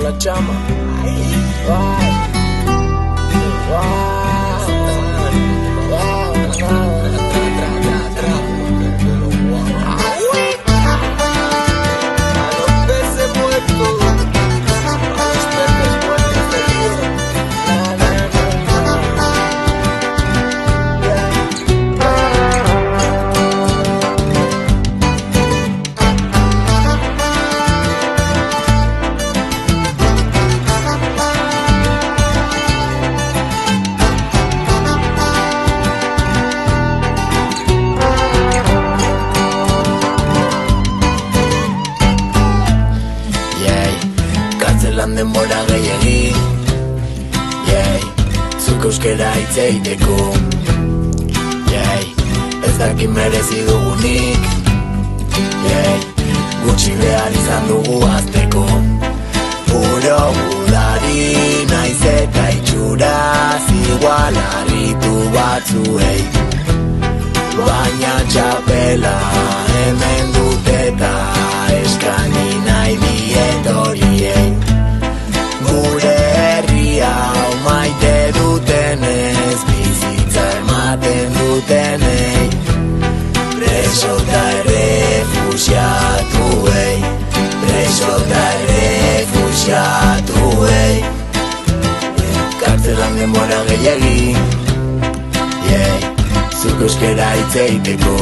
niña chama. Ay, Kartzelan denbora gehiagi Zuk euskera hitz egiteko Ez dakit merezi dugunik Gutxi behar izan dugu azteko Puro gudari naiz eta itxuraz Igual harritu batzuei Baina txapela hemen dut eta Eskaini nahi diet horiei Gure herria maite dutenez Bizitza ematen dutenei Preso eta errefuxiatuei Preso eta errefuxiatuei Kartzelan denbora gehiagi Zuk euskera hitz egiteko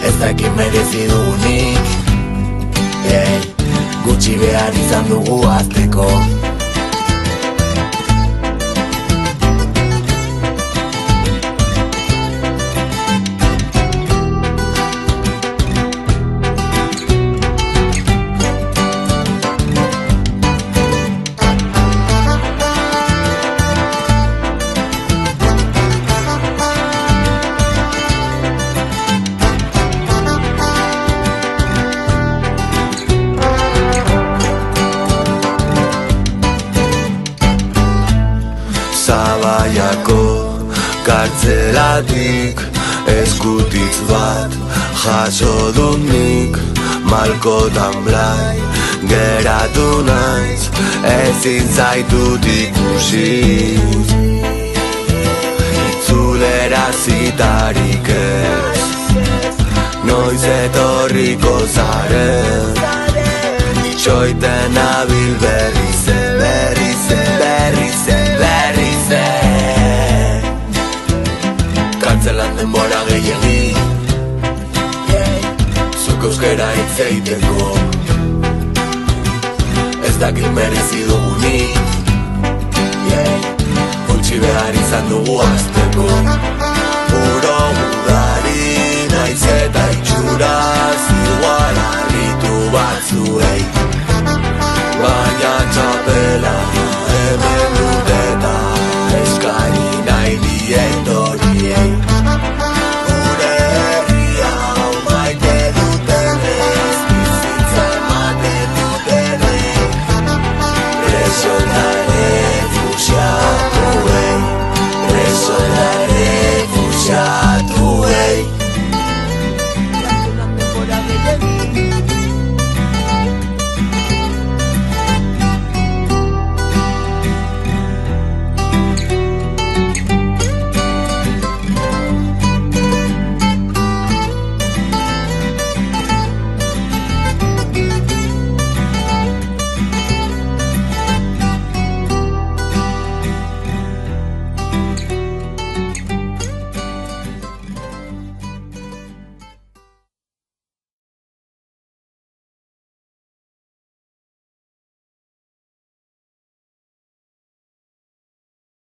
Ez dakit merezi dugunik Gutxi behar izan dugu azteko Zabaiako kartzelatik eskutitz bat jaso dut nik Malkotan blai geratu naiz ezin zaitut ikusi Itzulera zitarik ez noiz etorriko zaren Itxoiten nabil berriz Kartzelan denbora gehiagi Zuk euskera hitz egiteko Ez dakit merezi dugunik Gutxi behar izan dugu azteko Puro gudari naiz eta itxuraz Igual harritu batzuei Baina txapela hemen du